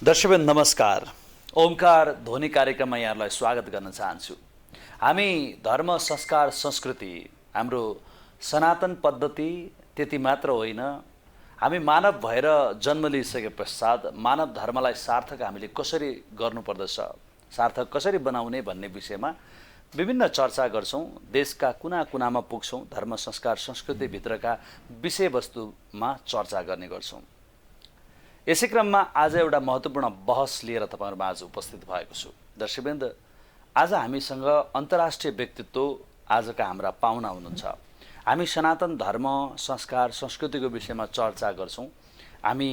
दर्शकवृन्द नमस्कार। ओमकार ध्वनि कार्यक्रममा यहाँलाई स्वागत गर्न चाहन्छु। हामी धर्म संस्कार संस्कृति हाम्रो सनातन पद्धति त्यति मात्र होइन, हामी मानव भएर जन्म लिइसके पश्चात मानव धर्मलाई सार्थक हामीले कसरी गर्नुपर्दछ, सार्थक कसरी बनाउने भन्ने विषयमा विभिन्न चर्चा गर्छौं। देशका कुना कुनामा पुग्छौं, धर्म संस्कार संस्कृति भित्रका विषयवस्तुमा चर्चा गर्ने गर्छौं। यसै क्रममा आज एउटा महत्त्वपूर्ण बहस लिएर तपाईहरुमा आज उपस्थित भएको छु। दर्शकवृन्द, आज हामीसँग अन्तर्राष्ट्रिय व्यक्तित्व आजका हाम्रा पाहुना हुनुहुन्छ। हामी सनातन धर्म संस्कार संस्कृतिको विषयमा चर्चा गर्छौं। हामी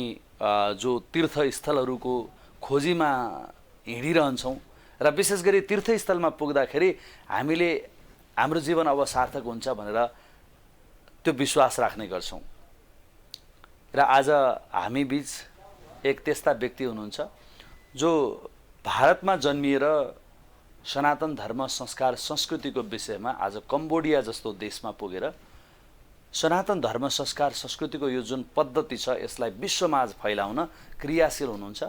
जो तीर्थस्थलहरूको खोजीमा हिँडिरहन्छौं र विशेष गरी तीर्थस्थलमा पुग्दाखेरि हामीले हाम्रो जीवन अब सार्थक हुन्छ भनेर त्यो विश्वास राख्ने गर्छौं। र आज हामी बीच एक त्यस्ता व्यक्ति हुनुहुन्छ जो भारतमा जन्मिएर सनातन धर्म संस्कार संस्कृतिको विषयमा आज कम्बोडिया जस्तो देशमा पुगेर सनातन धर्म संस्कार संस्कृतिको यो जुन पद्धति छ यसलाई विश्वमा आज फैलाउन क्रियाशील हुनुहुन्छ।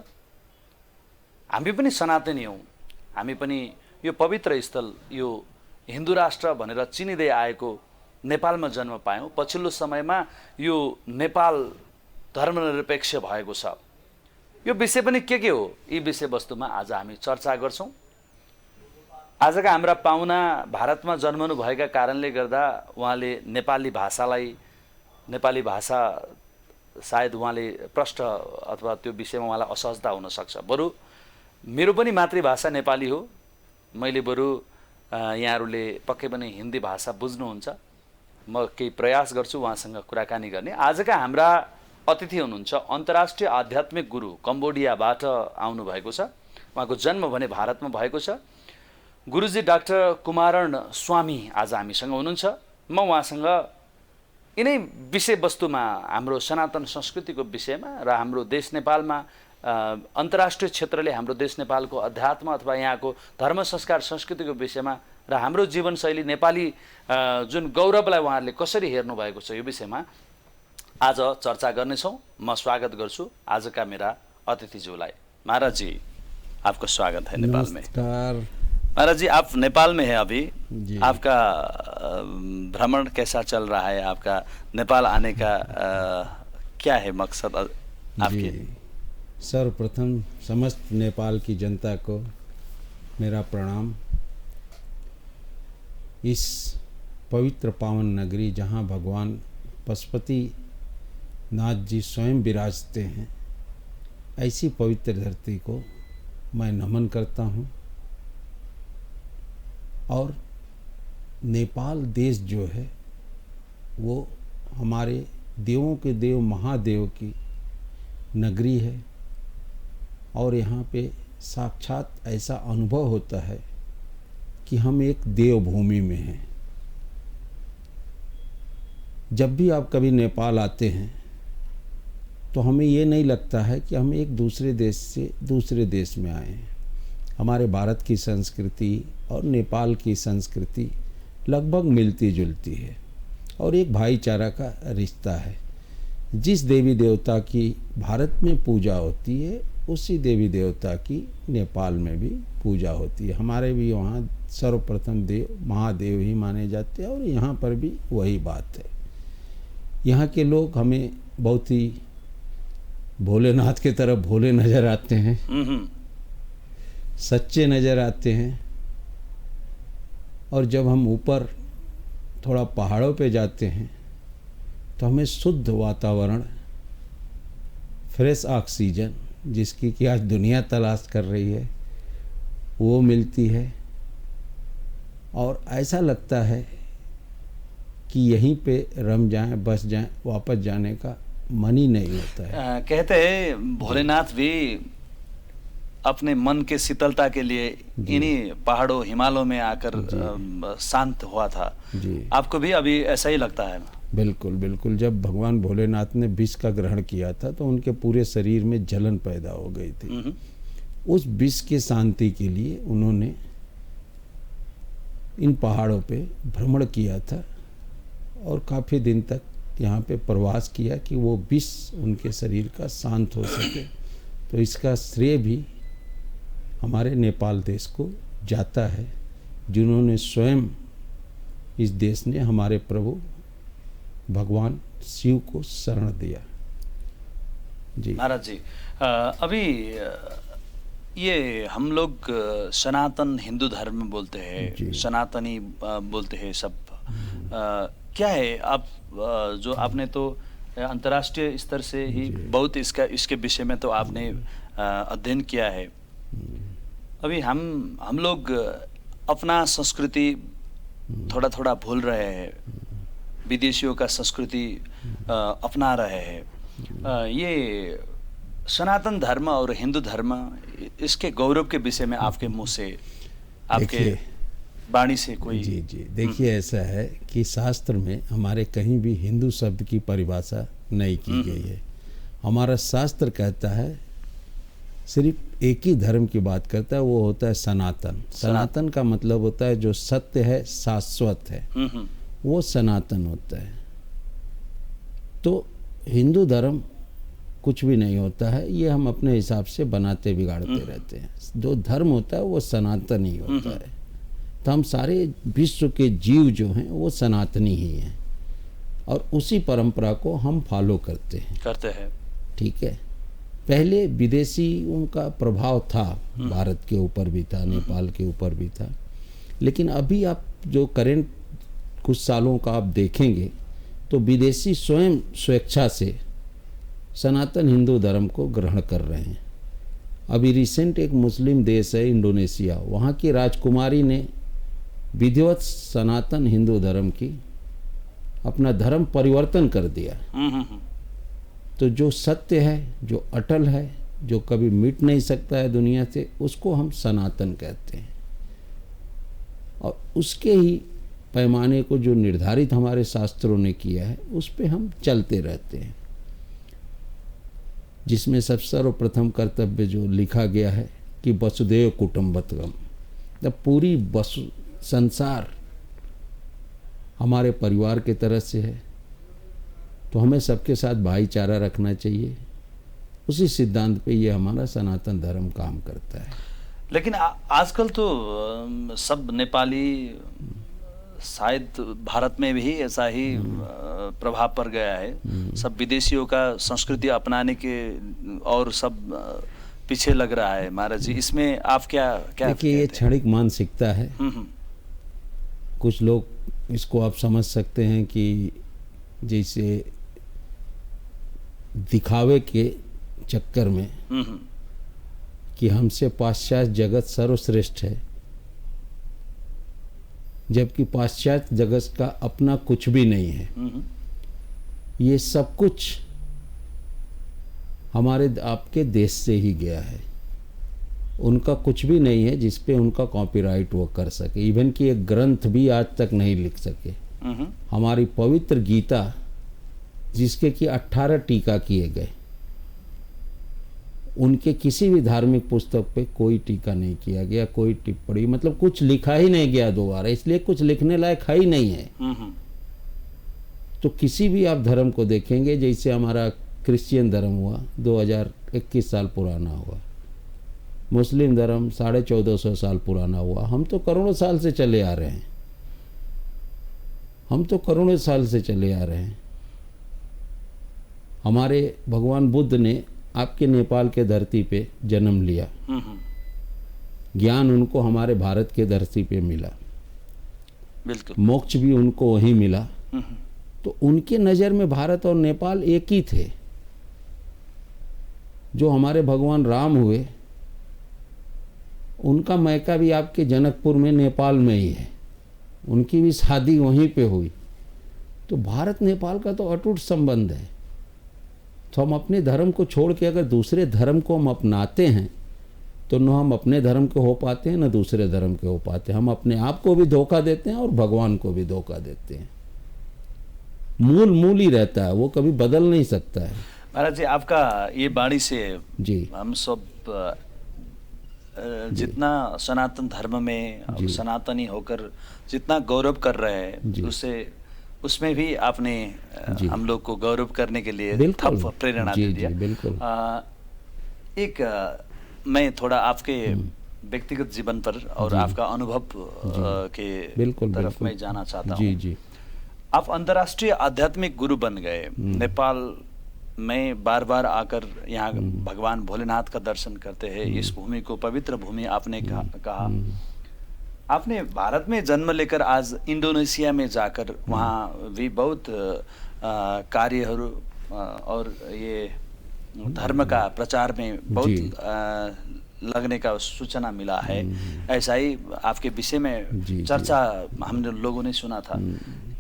हामी पनि सनातनी हौं, हामी पनि यो पवित्र स्थल, यो हिन्दू राष्ट्र भनेर चिनिँदै आएको नेपालमा जन्म पायौं। पछिल्लो समयमा यो नेपाल धर्मनिरपेक्ष भएको छ। यो विषय पनि के हो, यी विषयवस्तुमा आज हामी चर्चा गर्छौं। आजका हाम्रा पाहुना भारतमा जन्मनु भएका कारणले गर्दा उहाँले नेपाली भाषा सायद उहाँले प्रष्ट अथवा त्यो विषयमा उहाँलाई असहजता हुन सक्छ। बरु मेरो पनि मातृभाषा नेपाली हो। मैले बरु यहाँहरूले पक्कै पनि हिन्दी भाषा बुझ्नुहुन्छ। म केही प्रयास गर्छु उहाँसँग कुराकानी गर्ने। आजका हाम्रा अतिथि हुनुहुन्छ अन्तर्राष्ट्रिय आध्यात्मिक गुरु, कम्बोडियाबाट आउनु भएको छ। उहाँको जन्म भने भारतमा भएको छ। गुरुजी डाक्टर कुमारण स्वामी आज हामीसँग हुनुहुन्छ। म उहाँसँग यिनै विषयवस्तुमा, हाम्रो सनातन संस्कृतिको विषयमा र हाम्रो देश नेपालमा अन्तर्राष्ट्रिय क्षेत्रले हाम्रो देश नेपालको अध्यात्म अथवा यहाँको धर्म संस्कार संस्कृतिको विषयमा र हाम्रो जीवनशैली नेपाली जुन गौरवलाई उहाँहरूले कसरी हेर्नु भएको छ यो विषयमा आज चर्चा गर्नेछौं। म स्वागत गर्छु आजका मेरा अतिथिज्यूलाई। महाराज जी, आपका स्वागत है नेपाल में। महाराज जी, आप नेपाल में है अभी, आपका भ्रमण कैसा चल रहा है? आपका नेपाल आने का क्या है मकसद आपके? सर्वप्रथम समस्त नेपाल की जनता को मेरा प्रणाम। इस पवित्र पावन नगरी जहाँ भगवान पशुपति नाथ जी स्वयं विराजते हैं, ऐसी पवित्र धरती को मैं नमन करता हूँ। और नेपाल देश जो है वो हमारे देवों के देव महादेव की नगरी है और यहाँ पे साक्षात ऐसा अनुभव होता है कि हम एक देवभूमि में हैं। जब भी आप कभी नेपाल आते हैं तो हमें ये नहीं लगता है कि हम एक दूसरे देश से दूसरे देश में आए हैं। हमारे भारत की संस्कृति और नेपाल की संस्कृति लगभग मिलती जुलती है और एक भाईचारा का रिश्ता है। जिस देवी देवता की भारत में पूजा होती है उसी देवी देवता की नेपाल में भी पूजा होती है। हमारे भी वहाँ सर्वप्रथम देव महादेव ही माने जाते हैं और यहाँ पर भी वही बात है। यहाँ के लोग हमें बहुत ही भोलेनाथ की तरफ भोले नज़र आते हैं, सच्चे नज़र आते हैं। और जब हम ऊपर थोड़ा पहाड़ों पे जाते हैं तो हमें शुद्ध वातावरण, फ्रेश ऑक्सीजन, जिसकी कि आज दुनिया तलाश कर रही है, वो मिलती है। और ऐसा लगता है कि यहीं पे रम जाएं, बस जाएं, वापस जाने का मन ही नहीं होता है। कहते हैं भोलेनाथ भी अपने मन के शीतलता के लिए इन्हीं पहाड़ों हिमालयों में आकर शांत हुआ था। आपको भी अभी ऐसा ही लगता है? बिल्कुल बिल्कुल। जब भगवान भोलेनाथ ने विष का ग्रहण किया था तो उनके पूरे शरीर में जलन पैदा हो गई थी। उस विष की शांति के लिए उन्होंने इन पहाड़ों पे भ्रमण किया था और काफ़ी दिन तक यहाँ पे प्रवास किया कि वो विष उनके शरीर का शांत हो सके। तो इसका श्रेय भी हमारे नेपाल देश को जाता है, जिन्होंने स्वयं इस देश ने हमारे प्रभु भगवान शिव को शरण दिया। जी महाराज जी, अभी ये हम लोग सनातन हिंदू धर्म में बोलते हैं, सनातनी बोलते हैं सब। क्या है आप जो आपने तो अंतर्राष्ट्रीय स्तर से ही बहुत इसके विषय में तो आपने अध्ययन किया है। अभी हम लोग अपना संस्कृति थोड़ा थोड़ा भूल रहे हैं, विदेशियों का संस्कृति अपना रहे हैं। ये सनातन धर्म और हिंदू धर्म, इसके गौरव के विषय में आपके मुंह से, आपके वाणी से कोई। जी जी, देखिए ऐसा है कि शास्त्र में हमारे कहीं भी हिंदू शब्द की परिभाषा नहीं की गई है। हमारा शास्त्र कहता है, सिर्फ एक ही धर्म की बात करता है, वो होता है सनातन। सनातन का मतलब होता है जो सत्य है, शाश्वत है, वो सनातन होता है। तो हिंदू धर्म कुछ भी नहीं होता है, ये हम अपने हिसाब से बनाते बिगाड़ते रहते हैं। जो धर्म होता है वो सनातन ही होता है। तो हम सारे विश्व के जीव जो हैं वो सनातनी ही हैं, और उसी परंपरा को हम फॉलो करते हैं। ठीक है। पहले विदेशी उनका प्रभाव था, भारत के ऊपर भी था, नेपाल के ऊपर भी था, लेकिन अभी आप जो करेंट कुछ सालों का आप देखेंगे तो विदेशी स्वयं स्वेच्छा से सनातन हिंदू धर्म को ग्रहण कर रहे हैं। अभी रिसेंट एक मुस्लिम देश है इंडोनेशिया, वहाँ की राजकुमारी ने विधिवत सनातन हिंदू धर्म की अपना धर्म परिवर्तन कर दिया। तो जो सत्य है, जो अटल है, जो कभी मिट नहीं सकता है दुनिया से, उसको हम सनातन कहते हैं। और उसके ही पैमाने को जो निर्धारित हमारे शास्त्रों ने किया है उस पे हम चलते रहते हैं, जिसमें सबसे सर्वप्रथम कर्तव्य जो लिखा गया है कि वसुदेव कुटुंबकम, जब पूरी संसार हमारे परिवार के तरह से है, तो हमें सबके साथ भाईचारा रखना चाहिए। उसी सिद्धांत पे ये हमारा सनातन धर्म काम करता है। लेकिन आजकल तो सब नेपाली, शायद भारत में भी ऐसा ही प्रभाव पड़ गया है, सब विदेशियों का संस्कृति अपनाने के और सब पीछे लग रहा है। महाराज जी, इसमें आप क्या देखिए, ये क्षणिक मानसिकता है। कुछ लोग इसको आप समझ सकते हैं कि जैसे दिखावे के चक्कर में कि हमसे पाश्चात्य जगत सर्वश्रेष्ठ है, जबकि पाश्चात्य जगत का अपना कुछ भी नहीं है। ये सब कुछ हमारे आपके देश से ही गया है। उनका कुछ भी नहीं है जिस पे उनका कॉपीराइट वो कर सके। इवन कि एक ग्रंथ भी आज तक नहीं लिख सके। हमारी पवित्र गीता, जिसके कि 18 टीका किए गए, उनके किसी भी धार्मिक पुस्तक पे कोई टीका नहीं किया गया, कोई टिप्पणी, मतलब कुछ लिखा ही नहीं गया दोबारा, इसलिए कुछ लिखने लायक है ही नहीं है। तो किसी भी आप धर्म को देखेंगे, जैसे हमारा क्रिश्चियन धर्म हुआ 2021 साल पुराना हुआ, मुस्लिम धर्म 1450 साल पुराना हुआ, हम तो करोड़ों साल से चले आ रहे हैं। हमारे भगवान बुद्ध ने आपके नेपाल के धरती पे जन्म लिया, ज्ञान उनको हमारे भारत के धरती पे मिला, बिल्कुल, मोक्ष भी उनको वहीं मिला। तो उनके नज़र में भारत और नेपाल एक ही थे। जो हमारे भगवान राम हुए, उनका मैका भी आपके जनकपुर में नेपाल में ही है, उनकी भी शादी वहीं पे हुई। तो भारत नेपाल का तो अटूट संबंध है। तो हम अपने धर्म को छोड़ के अगर दूसरे धर्म को हम अपनाते हैं, तो न हम अपने धर्म के हो पाते हैं, न दूसरे धर्म के हो पाते हैं। हम अपने आप को भी धोखा देते हैं और भगवान को भी धोखा देते हैं। मूल ही रहता है, वो कभी बदल नहीं सकता है। महाराज जी, आपका ये वाणी से जी हम सब जितना सनातन धर्म में सनातनी होकर जितना गौरव कर रहे हैं, उसमें भी आपने हम लोग को गौरव करने के लिए प्रेरणा दे दिया। बिल्कुल। एक मैं थोड़ा आपके व्यक्तिगत जीवन पर और आपका अनुभव के बिल्कुल तरफ बिल्कुल। मैं जाना चाहता जी हूँ। जी आप अंतर्राष्ट्रीय आध्यात्मिक गुरु बन गए। नेपाल में बार बार आकर यहाँ भगवान भोलेनाथ का दर्शन करते हैं। इस भूमि को पवित्र भूमि आपने कहा। आपने भारत में जन्म लेकर आज इंडोनेशिया में जाकर वहाँ भी बहुत कार्यहरू और ये धर्म का प्रचार में बहुत लगने का सूचना मिला है। ऐसा ही आपके विषय में चर्चा हम लोगों ने सुना था।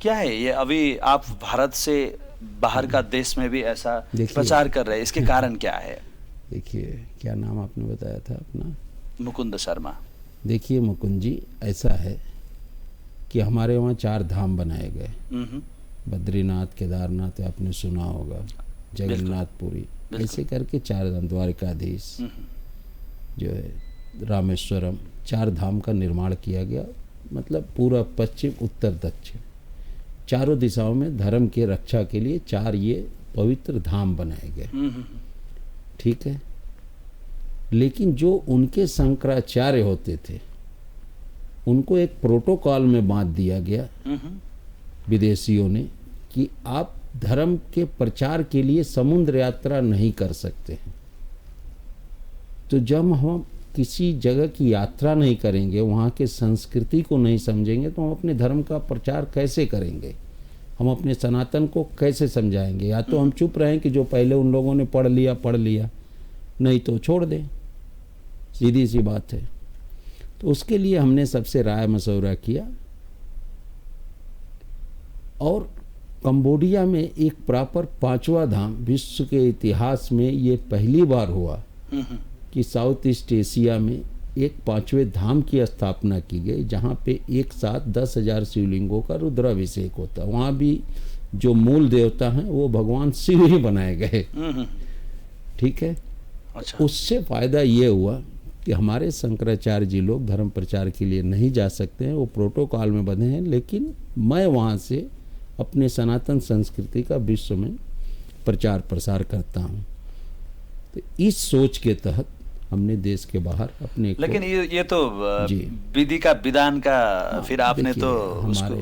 क्या है ये, अभी आप भारत से बाहर का देश में भी ऐसा प्रचार कर रहे हैं, इसके कारण क्या है? देखिए, क्या नाम आपने बताया था अपना? मुकुंद शर्मा। देखिए मुकुंद जी, ऐसा है कि हमारे वहाँ 4 धाम बनाए गए। बद्रीनाथ, केदारनाथ आपने सुना होगा, जगन्नाथपुरी, ऐसे करके 4 धाम, द्वारकाधीश जो है, रामेश्वरम, 4 धाम का निर्माण किया गया। मतलब पूरा पश्चिम, उत्तर, दक्षिण, चारों दिशाओं में धर्म के रक्षा के लिए 4 ये पवित्र धाम बनाए गए। ठीक है। लेकिन जो उनके शंकराचार्य होते थे, उनको एक प्रोटोकॉल में बांध दिया गया विदेशियों ने कि आप धर्म के प्रचार के लिए समुद्र यात्रा नहीं कर सकते हैं। तो जब हम किसी जगह की यात्रा नहीं करेंगे, वहाँ के संस्कृति को नहीं समझेंगे, तो हम अपने धर्म का प्रचार कैसे करेंगे? हम अपने सनातन को कैसे समझाएंगे? या तो हम चुप रहें कि जो पहले उन लोगों ने पढ़ लिया, नहीं तो छोड़ दें। सीधी सी बात है। तो उसके लिए हमने सबसे राय मशवरा किया और कंबोडिया में एक प्रॉपर 5वां धाम, विश्व के इतिहास में ये पहली बार हुआ कि साउथ ईस्ट एशिया में एक 5वें धाम की स्थापना की गई, जहाँ पे एक साथ 10,000 शिवलिंगों का रुद्राभिषेक होता है। वहाँ भी जो मूल देवता हैं वो भगवान शिव ही बनाए गए। ठीक है। अच्छा। उससे फायदा ये हुआ कि हमारे शंकराचार्य जी लोग धर्म प्रचार के लिए नहीं जा सकते हैं, वो प्रोटोकॉल में बंधे हैं, लेकिन मैं वहाँ से अपने सनातन संस्कृति का विश्व में प्रचार प्रसार करता हूँ। तो इस सोच के तहत हमने देश के बाहर अपने लेकिन ये तो विधि का विधान का फिर आपने तो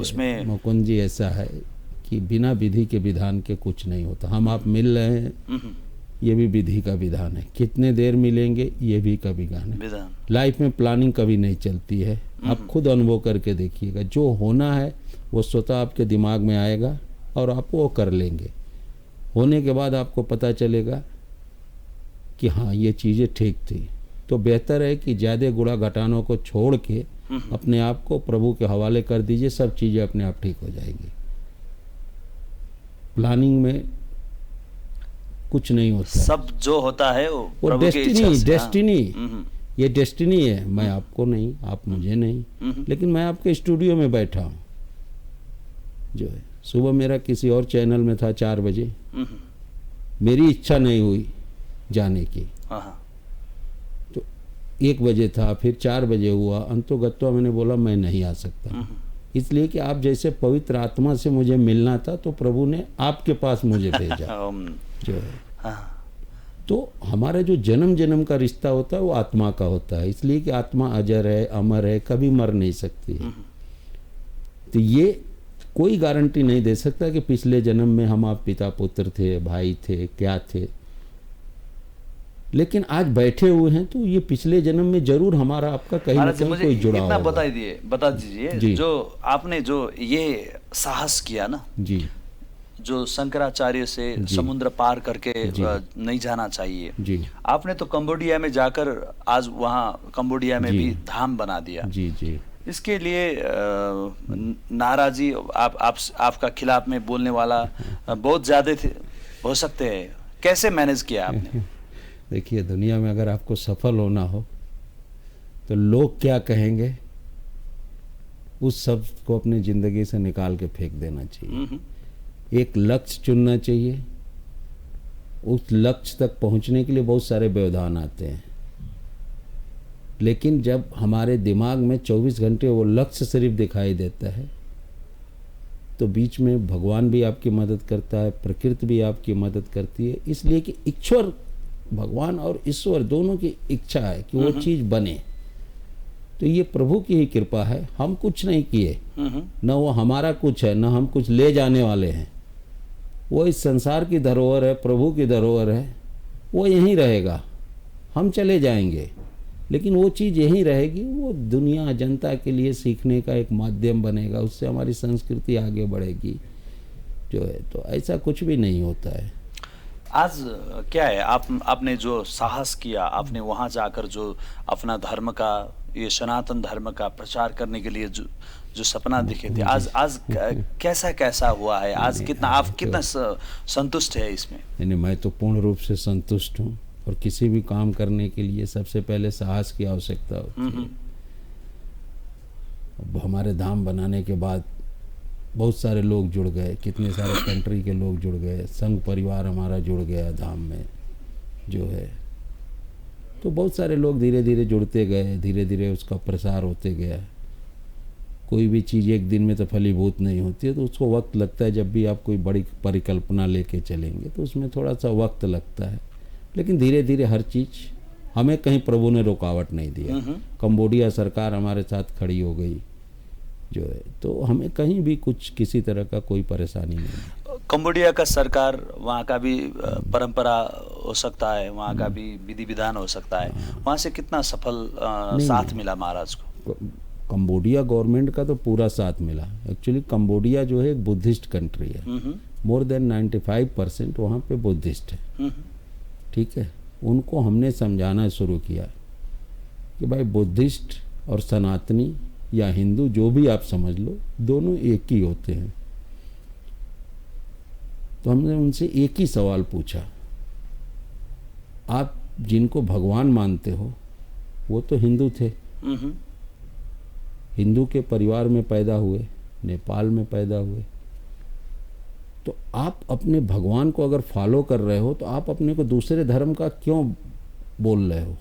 उसमें मुकुंद जी, ऐसा है कि बिना विधि के विधान के कुछ नहीं होता। हम आप मिल रहे हैं, ये भी विधि का विधान है। कितने देर मिलेंगे, ये भी का विधान है। लाइफ में प्लानिंग कभी नहीं चलती है। आप खुद अनुभव करके देखिएगा, जो होना है वो स्वतः आपके दिमाग में आएगा और आप वो कर लेंगे। होने के बाद आपको पता चलेगा कि हाँ, ये चीज़ें ठीक थी। तो बेहतर है कि ज़्यादा गुणा घटानों को छोड़ के अपने आप को प्रभु के हवाले कर दीजिए, सब चीज़ें अपने आप ठीक हो जाएंगी। प्लानिंग में कुछ नहीं होता। सब जो होता है वो डेस्टिनी ये डेस्टिनी है। मैं आपको नहीं, आप मुझे नहीं, लेकिन मैं आपके स्टूडियो में बैठा हूँ जो है। सुबह मेरा किसी और चैनल में था 4 बजे, मेरी इच्छा नहीं हुई जाने की, तो 1 बजे था, फिर 4 बजे हुआ। अंतोगत्वा मैंने बोला मैं नहीं आ सकता, इसलिए कि आप जैसे पवित्र आत्मा से मुझे मिलना था, तो प्रभु ने आपके पास मुझे भेजा जो है। तो हमारा जो जन्म जन्म का रिश्ता होता है वो आत्मा का होता है, इसलिए कि आत्मा अजर है, अमर है, कभी मर नहीं सकती है। तो ये कोई गारंटी नहीं दे सकता कि पिछले जन्म में हम आप पिता पुत्र थे, भाई थे, क्या थे। लेकिन आज बैठे हुए हैं तो ये पिछले जन्म में जरूर हमारा आपका कहीं ना कहीं कोई जुड़ा होगा। बता दीजिए, जो आपने जो ये साहस किया ना जी, जो शंकराचार्य से समुद्र पार करके नहीं जाना चाहिए जी, आपने तो कंबोडिया में जाकर आज वहाँ कंबोडिया में भी धाम बना दिया। जी जी। इसके लिए नाराजी आपका खिलाफ में बोलने वाला बहुत ज्यादा थे, हो सकते हैं। कैसे मैनेज किया आपने? देखिए, दुनिया में अगर आपको सफल होना हो तो लोग क्या कहेंगे उस सब को अपनी ज़िंदगी से निकाल के फेंक देना चाहिए। एक लक्ष्य चुनना चाहिए। उस लक्ष्य तक पहुंचने के लिए बहुत सारे व्यवधान आते हैं, लेकिन जब हमारे दिमाग में 24 घंटे वो लक्ष्य सिर्फ दिखाई देता है, तो बीच में भगवान भी आपकी मदद करता है, प्रकृति भी आपकी मदद करती है। इसलिए कि ईश्वर भगवान और ईश्वर दोनों की इच्छा है कि वो चीज़ बने। तो ये प्रभु की ही कृपा है, हम कुछ नहीं किए, न वो हमारा कुछ है, न हम कुछ ले जाने वाले हैं। वो इस संसार की धरोहर है, प्रभु की धरोहर है, वो यहीं रहेगा। हम चले जाएंगे लेकिन वो चीज़ यहीं रहेगी, वो दुनिया जनता के लिए सीखने का एक माध्यम बनेगा, उससे हमारी संस्कृति आगे बढ़ेगी जो है। तो ऐसा कुछ भी नहीं होता है। आज क्या है, आपने जो साहस किया, आपने वहाँ जाकर जो अपना धर्म का, ये सनातन धर्म का प्रचार करने के लिए जो सपना दिखे थे, आज कैसा कैसा हुआ है? आज कितना आप कितना संतुष्ट है इसमें? नहीं, मैं तो पूर्ण रूप से संतुष्ट हूँ। और किसी भी काम करने के लिए सबसे पहले साहस की आवश्यकता होती है। अब हमारे धाम बनाने के बाद बहुत सारे लोग जुड़ गए, कितने सारे कंट्री के लोग जुड़ गए, संघ परिवार हमारा जुड़ गया धाम में जो है। तो बहुत सारे लोग धीरे धीरे जुड़ते गए, धीरे धीरे उसका प्रसार होते गया। कोई भी चीज़ एक दिन में तो फलीभूत नहीं होती है, तो उसको वक्त लगता है। जब भी आप कोई बड़ी परिकल्पना लेके चलेंगे तो उसमें थोड़ा सा वक्त लगता है, लेकिन धीरे धीरे हर चीज़, हमें कहीं प्रभु ने रुकावट नहीं दिया। कंबोडिया सरकार हमारे साथ खड़ी हो गई जो है, तो हमें कहीं भी कुछ किसी तरह का कोई परेशानी नहीं। कंबोडिया का सरकार, वहाँ का भी परंपरा हो सकता है, वहाँ का भी विधि विधान हो सकता है, वहाँ से कितना सफल साथ मिला महाराज को? कंबोडिया गवर्नमेंट का तो पूरा साथ मिला। एक्चुअली कंबोडिया जो है एक बुद्धिस्ट कंट्री है, मोर देन 95% वहाँ पे बुद्धिस्ट है। ठीक है, उनको हमने समझाना शुरू किया कि भाई बुद्धिस्ट और सनातनी या हिंदू जो भी आप समझ लो, दोनों एक ही होते हैं। तो हमने उनसे एक ही सवाल पूछा, आप जिनको भगवान मानते हो वो तो हिंदू थे, हिंदू के परिवार में पैदा हुए, नेपाल में पैदा हुए, तो आप अपने भगवान को अगर फॉलो कर रहे हो तो आप अपने को दूसरे धर्म का क्यों बोल रहे हो?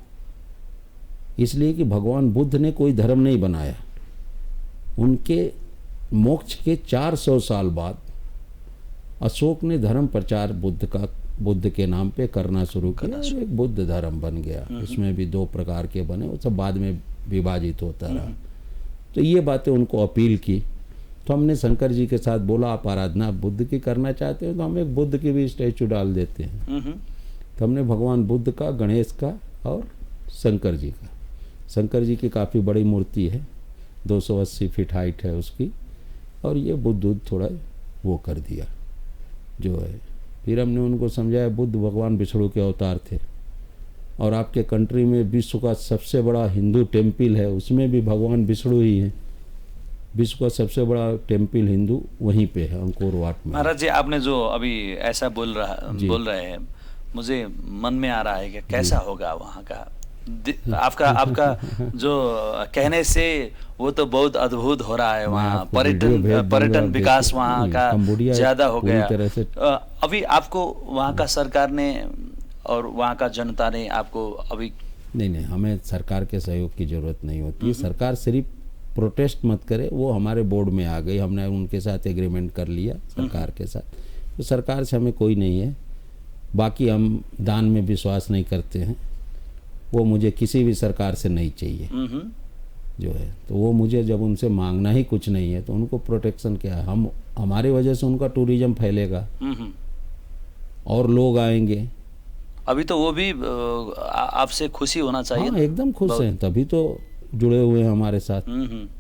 इसलिए कि भगवान बुद्ध ने कोई धर्म नहीं बनाया। उनके मोक्ष के 400 साल बाद अशोक ने धर्म प्रचार बुद्ध के नाम पे करना शुरू किया और एक बुद्ध धर्म बन गया। उसमें भी 2 प्रकार के बने, वो सब बाद में विभाजित होता रहा। तो ये बातें उनको अपील की। तो हमने शंकर जी के साथ बोला, आप आराधना बुद्ध की करना चाहते हो तो हम एक बुद्ध की भी स्टैचू डाल देते हैं। तो हमने भगवान बुद्ध का, गणेश का और शंकर जी का, शंकर जी की काफ़ी बड़ी मूर्ति है, 280 फीट हाइट है उसकी, और ये बुद्ध थोड़ा वो कर दिया जो है। फिर हमने उनको समझाया बुद्ध भगवान विष्णु के अवतार थे, और आपके कंट्री में विश्व का सबसे बड़ा हिंदू टेम्पल है, उसमें भी भगवान विष्णु ही हैं। विश्व का सबसे बड़ा टेम्पल हिंदू वहीं पे है, अंकोर वाट में। महाराज जी, आपने जो अभी ऐसा बोल रहे हैं, मुझे मन में आ रहा है कि कैसा होगा वहाँ का। आपका जो कहने से वो तो बहुत अद्भुत हो रहा है वहाँ, पर्यटन विकास वहाँ का ज़्यादा हो गया। अभी आपको वहाँ का सरकार ने और वहाँ का जनता ने आपको अभी नहीं, हमें सरकार के सहयोग की ज़रूरत नहीं होती है। सरकार सिर्फ प्रोटेस्ट मत करे, वो हमारे बोर्ड में आ गई, हमने उनके साथ एग्रीमेंट कर लिया सरकार के साथ। तो सरकार से हमें कोई नहीं है। बाकी हम दान में विश्वास नहीं करते हैं, वो मुझे किसी भी सरकार से नहीं चाहिए जो है। तो वो मुझे जब उनसे मांगना ही कुछ नहीं है तो उनको प्रोटेक्शन क्या है? हम हमारी वजह से उनका टूरिज्म फैलेगा और लोग आएंगे। अभी तो वो भी आपसे खुशी होना चाहिए। हाँ, एकदम खुश हैं, तभी तो जुड़े हुए हैं हमारे साथ।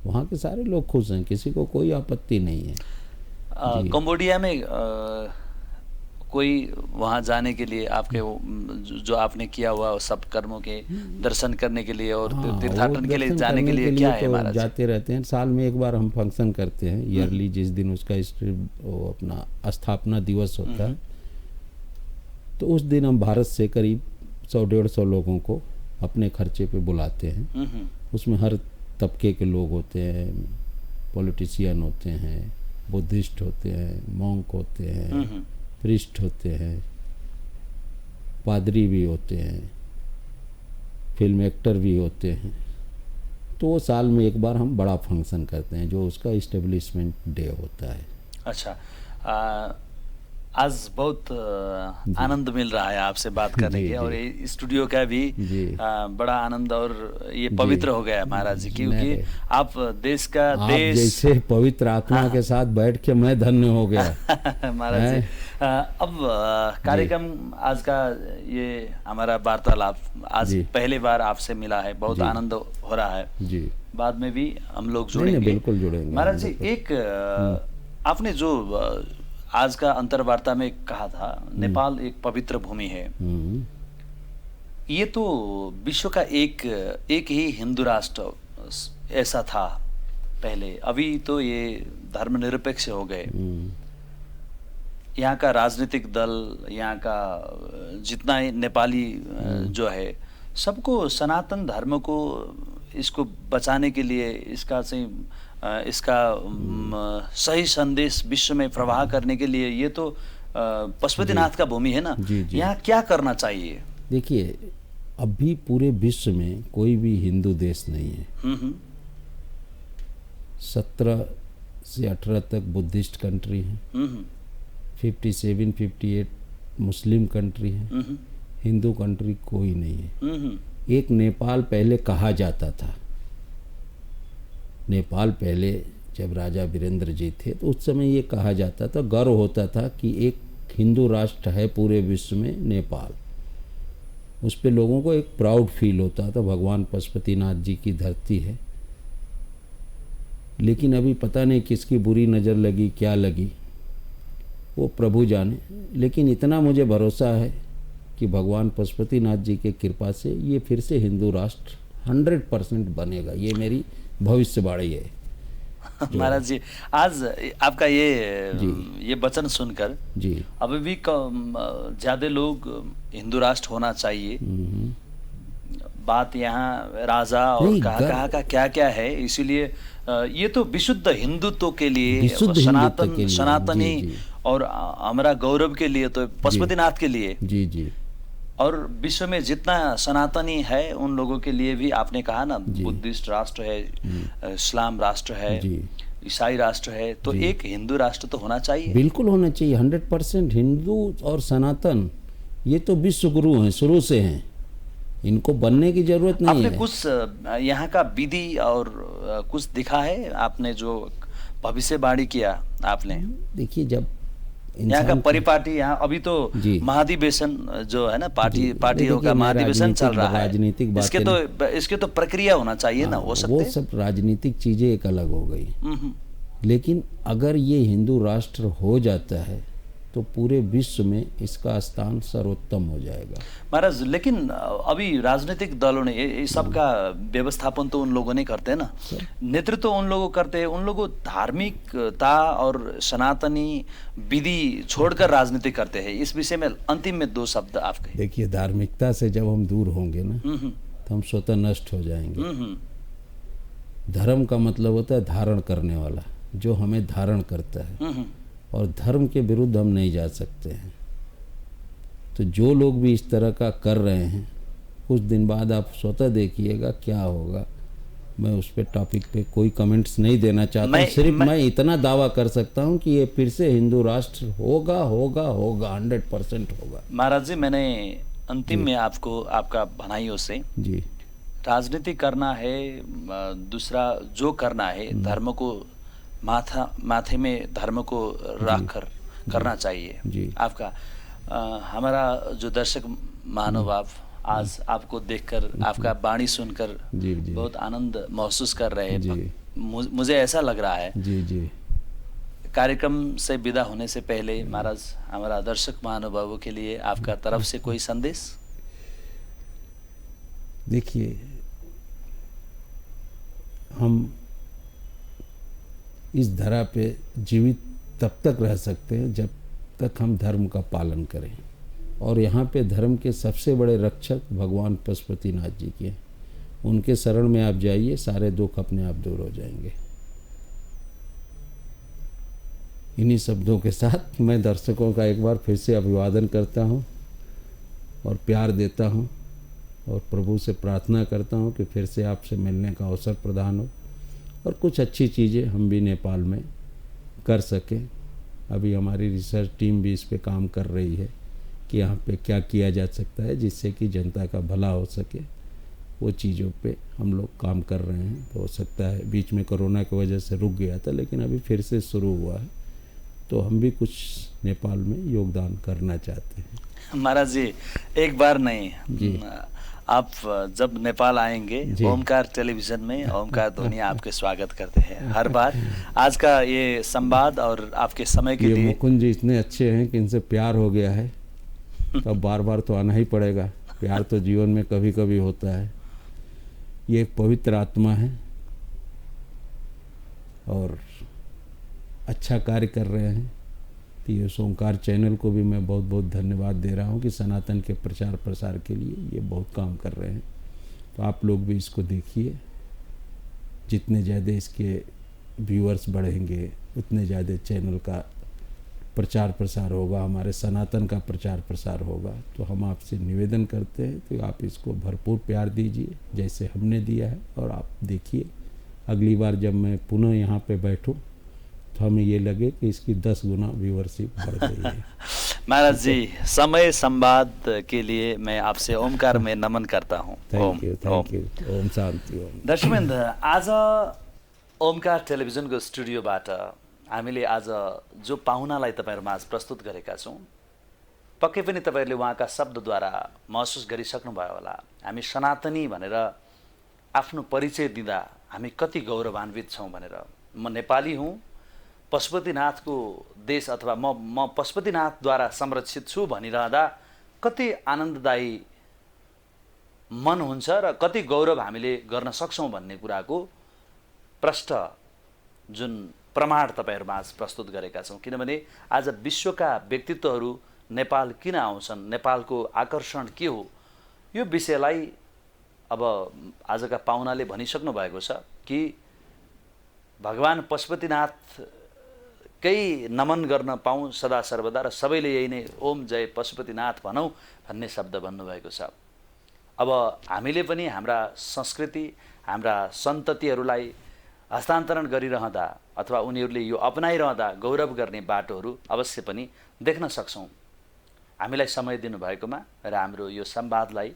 वहाँ के सारे लोग खुश हैं, किसी को कोई आपत्ति नहीं है। कंबोडिया में कोई वहाँ जाने के लिए आपके जो आपने किया हुआ सब कर्मों के दर्शन करने के लिए और तीर्थाटन के लिए जाने के लिए क्या है महाराज? जाते रहते हैं, साल में एक बार हम फंक्शन करते हैं ईयरली, जिस दिन उसका अपना स्थापना दिवस होता है। तो उस दिन हम भारत से करीब 100-150 लोगों को अपने खर्चे पे बुलाते हैं। उसमें हर तबके के लोग होते हैं, पॉलिटिशियन होते हैं, बुद्धिस्ट होते हैं, मॉन्क होते हैं, प्रिस्ट होते हैं, पादरी भी होते हैं, फिल्म एक्टर भी होते हैं। तो वो साल में एक बार हम बड़ा फंक्शन करते हैं जो उसका इस्टेब्लिशमेंट डे होता है। अच्छा, आज बहुत आनंद मिल रहा है आपसे बात करने जी, के, और जी। ये स्टूडियो का भी जी। बड़ा आनंद, और ये पवित्र हो गया महाराज जी, क्योंकि नहीं, आप देश का आप देश जैसे पवित्र आत्मा के साथ बैठ के मैं धन्य हो गया। महाराज जी, अब कार्यक्रम आज का ये हमारा वार्तालाप आज जी। पहली बार आपसे मिला है, बहुत जी। आनंद हो रहा है। जी। बाद में भी हम लोग नहीं, जुड़ेंगे। बिल्कुल जुड़ेंगे, महाराज जी, बिल्कुल। एक आपने जो आज का अंतर्वार्ता में कहा था, नेपाल एक पवित्र भूमि है, हम्म, ये तो विश्व का एक ही हिंदू राष्ट्र ऐसा था पहले, अभी तो ये धर्मनिरपेक्ष हो गए। यहाँ का राजनीतिक दल, यहाँ का जितना ही नेपाली जो है, सबको सनातन धर्म को इसको बचाने के लिए, इसका सही संदेश विश्व में प्रवाह करने के लिए, ये तो पशुपतिनाथ का भूमि है ना, जी, जी। यहाँ क्या करना चाहिए? देखिए, अभी पूरे विश्व में कोई भी हिंदू देश नहीं है। 17 से 18 तक बुद्धिस्ट कंट्री है, 57-58 मुस्लिम कंट्री है, हिंदू कंट्री कोई नहीं है। एक नेपाल पहले कहा जाता था। नेपाल पहले जब राजा वीरेंद्र जी थे तो उस समय ये कहा जाता था, गर्व होता था कि एक हिंदू राष्ट्र है पूरे विश्व में, नेपाल। उस पे लोगों को एक प्राउड फील होता था, भगवान पशुपतिनाथ जी की धरती है। लेकिन अभी पता नहीं किसकी बुरी नज़र लगी, क्या लगी, वो प्रभु जाने। लेकिन इतना मुझे भरोसा है कि भगवान पशुपतिनाथ जी के कृपा से ये फिर से हिंदू राष्ट्र 100% बनेगा। ये मेरी भविष्यवाणी है। महाराज जी, आज आपका ये वचन सुनकर जी। अभी भी ज्यादा लोग हिंदू राष्ट्र होना चाहिए। बात यहाँ राजा और नहीं, कहाँ का क्या क्या है, इसीलिए ये तो विशुद्ध हिंदुत्व के लिए, विशुद्ध हिंदुत्व के लिए, सनातनी जी, जी। और हमारा गौरव के लिए, तो पशुपतिनाथ के लिए, जी, जी। और विश्व में जितना सनातनी है उन लोगों के लिए भी, आपने कहा ना, बुद्धिस्ट राष्ट्र है, इस्लाम राष्ट्र है, जी। ईसाई राष्ट्र है, तो एक हिंदू राष्ट्र तो होना चाहिए। बिल्कुल होना चाहिए। 100% हिंदू और सनातन, ये तो विश्व गुरु हैं, शुरू से हैं, इनको बनने की जरूरत नहीं आपने है। कुछ यहाँ का विधि और कुछ दिखा है, आपने जो भविष्यवाणी किया आपने? देखिए, जब यहाँ का परिपाटी, यहाँ अभी तो जी। महाधिवेशन जो है ना, पार्टियों का देखिए, महाधिवेशन चल रहा है, राजनीतिक इसके तो प्रक्रिया होना चाहिए ना, हो सकते वो सब राजनीतिक चीजें एक अलग हो गई। लेकिन अगर ये हिंदू राष्ट्र हो जाता है तो पूरे विश्व में इसका स्थान सर्वोत्तम हो जाएगा। महाराज, लेकिन अभी राजनीतिक दलों ने ये सबका व्यवस्थापन तो उन लोगों ने करते हैं ना, नेतृत्व उन लोगों करते हैं, उन लोगों धार्मिकता और सनातनी विधि छोड़कर राजनीति करते हैं। इस विषय में अंतिम में 2 शब्द आपके। देखिए, धार्मिकता से जब हम दूर होंगे ना तो हम स्वतः नष्ट हो जाएंगे। धर्म का मतलब होता है धारण करने वाला, जो हमें धारण करता है, और धर्म के विरुद्ध हम नहीं जा सकते हैं। तो जो लोग भी इस तरह का कर रहे हैं, कुछ दिन बाद आप स्वतः देखिएगा क्या होगा। मैं उस पे टॉपिक पे कोई कमेंट्स नहीं देना चाहता हूँ। सिर्फ मैं इतना दावा कर सकता हूँ कि ये फिर से हिंदू राष्ट्र होगा, 100% होगा। महाराज जी, मैंने अंतिम में आपको आपका भनाइयों से, जी, राजनीति करना है, दूसरा जो करना है, धर्म को माथे में धर्म को रख कर करना चाहिए। जी। आपका हमारा जो दर्शक महानुभाव आज आपको देखकर, आपका वाणी सुनकर जी, जी। बहुत आनंद महसूस कर रहे जी। हैं। मुझे ऐसा लग रहा है। जी, जी। कार्यक्रम से विदा होने से पहले महाराज, हमारा दर्शक महानुभावों के लिए आपका तरफ से कोई संदेश? देखिए, हम इस धरा पे जीवित तब तक रह सकते हैं जब तक हम धर्म का पालन करें, और यहाँ पे धर्म के सबसे बड़े रक्षक भगवान पशुपतिनाथ जी के, उनके शरण में आप जाइए, सारे दुख अपने आप दूर हो जाएंगे। इन्हीं शब्दों के साथ मैं दर्शकों का एक बार फिर से अभिवादन करता हूँ और प्यार देता हूँ, और प्रभु से प्रार्थना करता हूँ कि फिर से आपसे मिलने का अवसर प्रदान हो और कुछ अच्छी चीज़ें हम भी नेपाल में कर सकें, अभी हमारी रिसर्च टीम भी इस पे काम कर रही है कि यहाँ पे क्या किया जा सकता है जिससे कि जनता का भला हो सके। वो चीज़ों पे हम लोग काम कर रहे हैं। हो सकता है बीच में कोरोना की वजह से रुक गया था, लेकिन अभी फिर से शुरू हुआ है, तो हम भी कुछ नेपाल में योगदान करना चाहते हैं। महाराज जी, एक बार नहीं जी। आप जब नेपाल आएंगे, जी। ओमकार टेलीविज़न में ओमकार धोनी आपके स्वागत करते हैं हर बार। आज का ये संवाद और आपके समय के ये लिए मुकुंद जी इतने अच्छे हैं कि इनसे प्यार हो गया है, तो अब बार बार तो आना ही पड़ेगा। प्यार तो जीवन में कभी कभी होता है। ये एक पवित्र आत्मा है और अच्छा कार्य कर रहे हैं। तो ये ओमकार चैनल को भी मैं बहुत बहुत धन्यवाद दे रहा हूँ कि सनातन के प्रचार प्रसार के लिए ये बहुत काम कर रहे हैं। तो आप लोग भी इसको देखिए। जितने ज़्यादा इसके व्यूअर्स बढ़ेंगे उतने ज़्यादा चैनल का प्रचार प्रसार होगा, हमारे सनातन का प्रचार प्रसार होगा। तो हम आपसे निवेदन करते हैं कि आप इसको भरपूर प्यार दीजिए जैसे हमने दिया है। और आप देखिए, अगली बार जब मैं पुनः यहाँ पे बैठूँ तो हमें ये लगे कि इसकी 10 गुना व्यूअरशिप बढ़ गई है। महाराज जी, समय संवाद के लिए मैं आपसे ओमकार में नमन करता हूँ। Thank you, thank you. ओम शान्ति, ओम। दर्शकवृन्द, आज ओमकार टेलिभिजनको स्टुडियोबाट हामीले आज जो पाहुनालाई तपाईँहरूमा आज प्रस्तुत गरेका छौँ, पक्कै पनि तपाईँहरूले उहाँका शब्दद्वारा महसुस गरिसक्नुभयो होला। हामी सनातनी भनेर आफ्नो परिचय दिँदा हामी कति गौरवान्वित छौँ भनेर। म नेपाली हुँ, पशुपतिनाथको देश अथवा म पशुपतिनाथद्वारा संरक्षित छु भनिरहँदा कति आनन्ददायी मन हुन्छ र कति गौरव हामीले गर्न सक्छौँ भन्ने कुराको प्रष्ट जुन प्रमाण तपाईँहरूमा आज प्रस्तुत गरेका छौँ। किनभने आज विश्वका व्यक्तित्वहरू नेपाल किन आउँछन्, नेपालको आकर्षण के हो, यो विषयलाई अब आजका पाहुनाले भनिसक्नु भएको छ कि भगवान पशुपतिनाथकै नमन गर्न पाऊँ सदा सर्वदा र सबैले यही नै ओम जय पशुपतिनाथ भनौँ भन्ने शब्द भन्नुभएको छ। अब हामीले पनि हाम्रा संस्कृति, हाम्रा सन्ततिहरूलाई हस्तान्तरण गरिरहँदा अथवा उनीहरूले यो अपनाइरहँदा गौरव गर्ने बाटोहरू अवश्य पनि देख्न सक्छौँ। हामीलाई समय दिनुभएकोमा र हाम्रो यो संवादलाई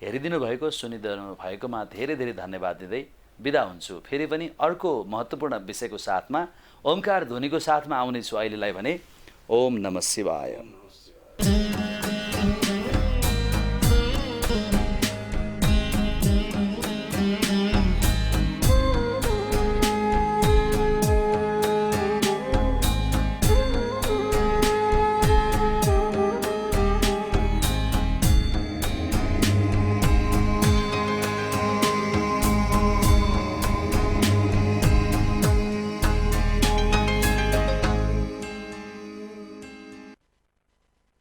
हेरिदिनु भएको, सुनिदिनु भएकोमा धेरै धेरै धन्यवाद दिँदै बिदा हुन्छु। फेरि पनि अर्को महत्त्वपूर्ण विषयको साथमा ओमकार धोनीको साथमा आउनेछु। अहिलेलाई भने ओम नमः शिवाय।